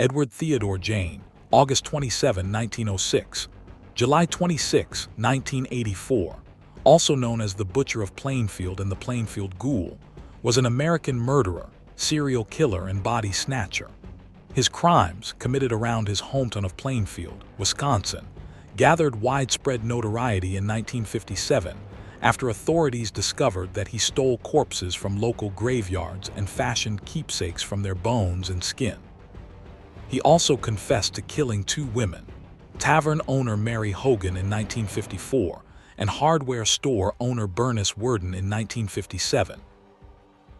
Edward Theodore Gein, August 27, 1906, July 26, 1984, also known as the Butcher of Plainfield and the Plainfield Ghoul, was an American murderer, serial killer, and body snatcher. His crimes, committed around his hometown of Plainfield, Wisconsin, gathered widespread notoriety in 1957 after authorities discovered that he stole corpses from local graveyards and fashioned keepsakes from their bones and skin. He also confessed to killing two women, tavern owner Mary Hogan in 1954 and hardware store owner Bernice Worden in 1957.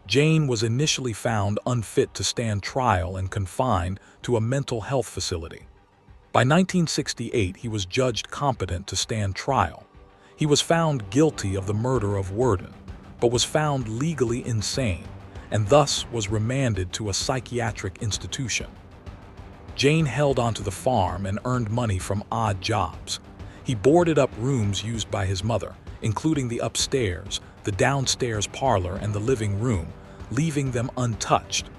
Gein was initially found unfit to stand trial and confined to a mental health facility. By 1968, he was judged competent to stand trial. He was found guilty of the murder of Worden, but was found legally insane and thus was remanded to a psychiatric institution. Gein held onto the farm and earned money from odd jobs. He boarded up rooms used by his mother, including the upstairs, the downstairs parlor, and the living room, leaving them untouched.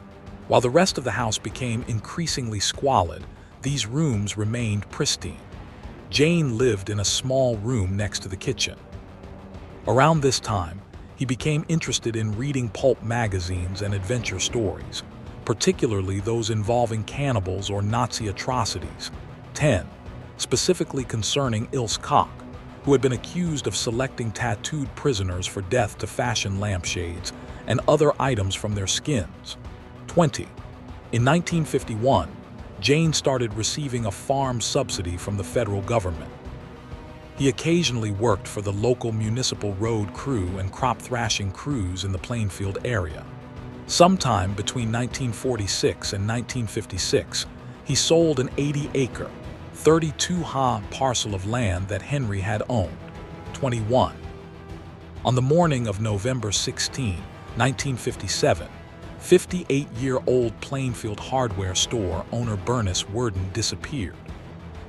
While the rest of the house became increasingly squalid, these rooms remained pristine. Gein lived in a small room next to the kitchen. Around this time, he became interested in reading pulp magazines and adventure stories, particularly those involving cannibals or Nazi atrocities. 10. Specifically concerning Ilse Koch, who had been accused of selecting tattooed prisoners for death to fashion lampshades and other items from their skins. 20. In 1951, Gein started receiving a farm subsidy from the federal government. He occasionally worked for the local municipal road crew and crop thrashing crews in the Plainfield area. Sometime between 1946 and 1956, he sold an 80-acre, 32-ha parcel of land that Henry had owned. 21. On the morning of November 16, 1957, 58-year-old Plainfield hardware store owner Bernice Worden disappeared.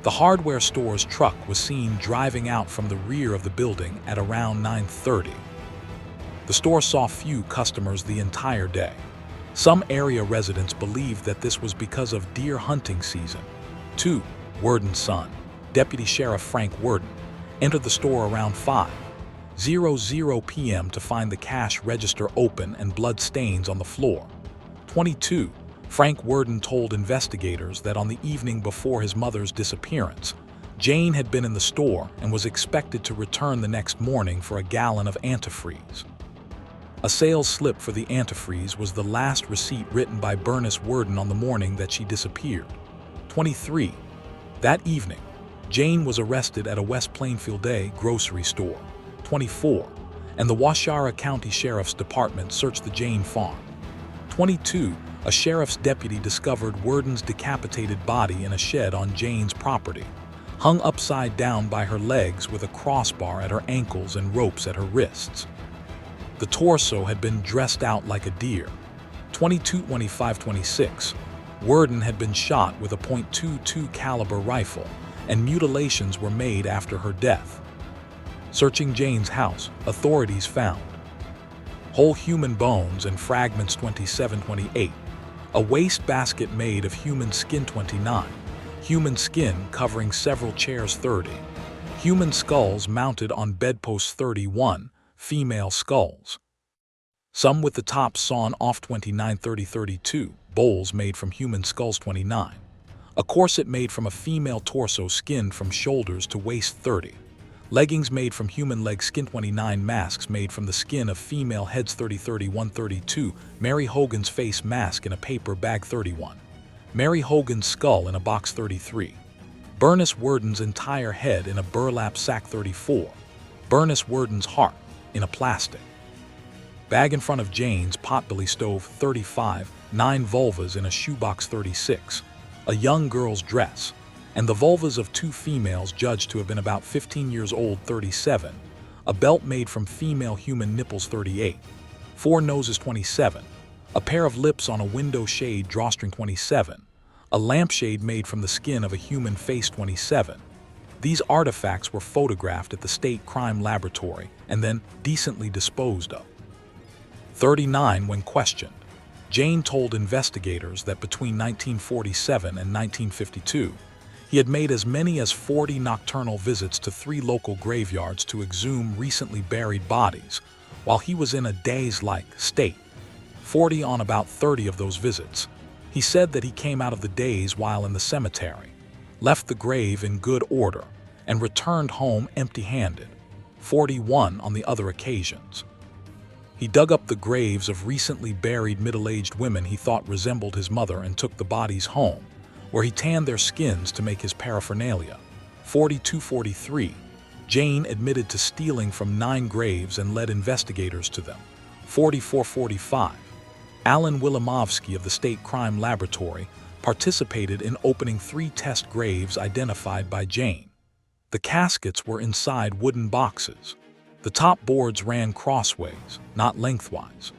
The hardware store's truck was seen driving out from the rear of the building at around 9:30. The store saw few customers the entire day. Some area residents believed that this was because of deer hunting season. 2. Worden's son, Deputy Sheriff Frank Worden, entered the store around 5:00 p.m. to find the cash register open and blood stains on the floor. 22. Frank Worden told investigators that on the evening before his mother's disappearance, Gein had been in the store and was expected to return the next morning for a gallon of antifreeze. A sales slip for the antifreeze was the last receipt written by Bernice Worden on the morning that she disappeared. 23. That evening, Gein was arrested at a West Plainfield grocery store. 24. And the Waushara County Sheriff's Department searched the Gein farm. 22. A sheriff's deputy discovered Worden's decapitated body in a shed on Gein's property, hung upside down by her legs with a crossbar at her ankles and ropes at her wrists. The torso had been dressed out like a deer. 22-25-26. Worden had been shot with a .22 caliber rifle, and mutilations were made after her death. Searching Gein's house, authorities found whole human bones and fragments 27-28, a waste basket made of human skin 29, human skin covering several chairs 30, human skulls mounted on bedposts 31, female skulls, some with the tops sawn off 29-30-32, bowls made from human skulls 29, a corset made from a female torso skinned from shoulders to waist 30, leggings made from human leg skin 29, masks made from the skin of female heads 30-31-32, Mary Hogan's face mask in a paper bag 31, Mary Hogan's skull in a box 33, Bernice Worden's entire head in a burlap sack 34, Bernice Worden's heart in a plastic bag in front of Gein's potbelly stove 35, 9 vulvas in a shoebox 36, a young girl's dress, and the vulvas of 2 females judged to have been about 15 years old 37, a belt made from female human nipples 38, 4 noses 27, a pair of lips on a window shade drawstring 27, a lampshade made from the skin of a human face 27. These artifacts were photographed at the State Crime Laboratory and then decently disposed of. 39. When questioned, Gein told investigators that between 1947 and 1952, he had made as many as 40 nocturnal visits to 3 local graveyards to exhume recently buried bodies, while he was in a daze-like state. 40 on about 30 of those visits. He said that he came out of the daze while in the cemetery, left the grave in good order, and returned home empty-handed. 41 on the other occasions. He dug up the graves of recently buried middle-aged women he thought resembled his mother and took the bodies home, where he tanned their skins to make his paraphernalia. 42-43. Gein admitted to stealing from 9 graves and led investigators to them. 44-45. Alan Wilimovsky of the State Crime Laboratory participated in opening 3 test graves identified by Gein. The caskets were inside wooden boxes. The top boards ran crossways, not lengthwise.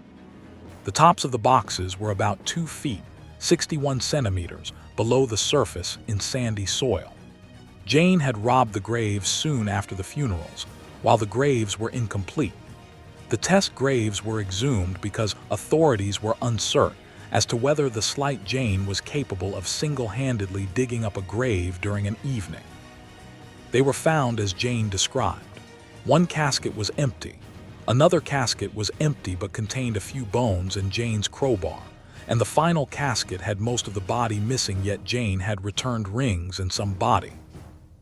The tops of the boxes were about 2 feet, 61 centimeters, below the surface in sandy soil. Gein had robbed the graves soon after the funerals, while the graves were incomplete. The test graves were exhumed because authorities were uncertain as to whether the slight Gein was capable of single-handedly digging up a grave during an evening. They were found as Gein described. 1 casket was empty. Another casket was empty but contained a few bones and Gein's crowbar, and the final casket had most of the body missing, yet Gein had returned rings and some body.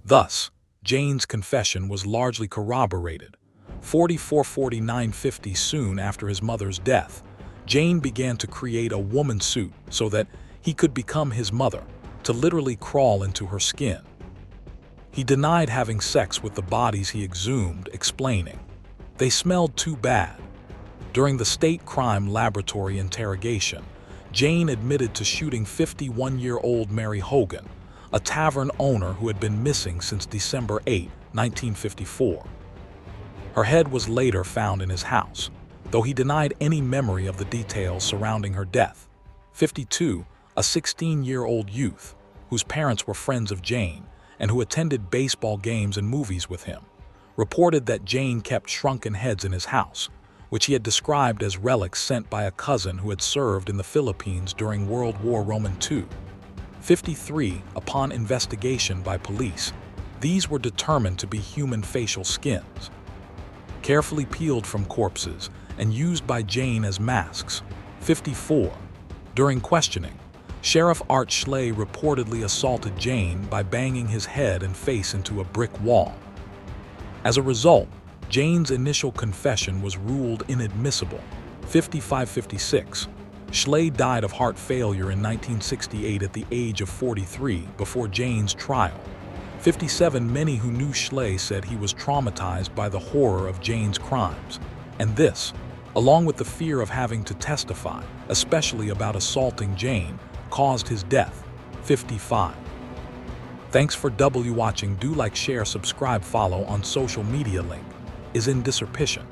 Thus, Gein's confession was largely corroborated. 44-49-50. Soon after his mother's death, Gein began to create a woman suit so that he could become his mother, to literally crawl into her skin. He denied having sex with the bodies he exhumed, explaining, "They smelled too bad." During the State Crime Laboratory interrogation, Gein admitted to shooting 51-year-old Mary Hogan, a tavern owner who had been missing since December 8, 1954. Her head was later found in his house, though he denied any memory of the details surrounding her death. 52. A 16-year-old youth, whose parents were friends of Gein and who attended baseball games and movies with him, reported that Gein kept shrunken heads in his house, which he had described as relics sent by a cousin who had served in the Philippines during World War II. 53. Upon investigation by police, these were determined to be human facial skins, carefully peeled from corpses and used by Gein as masks. 54. During questioning, Sheriff Art Schley reportedly assaulted Gein by banging his head and face into a brick wall. As a result, Gein's initial confession was ruled inadmissible. 55-56. Schley died of heart failure in 1968 at the age of 43 before Gein's trial. 57. Many who knew Schley said he was traumatized by the horror of Gein's crimes, and this, along with the fear of having to testify, especially about assaulting Gein, caused his death. 55. Thanks for watching. Do like, share, subscribe, follow on social media. Link is in description.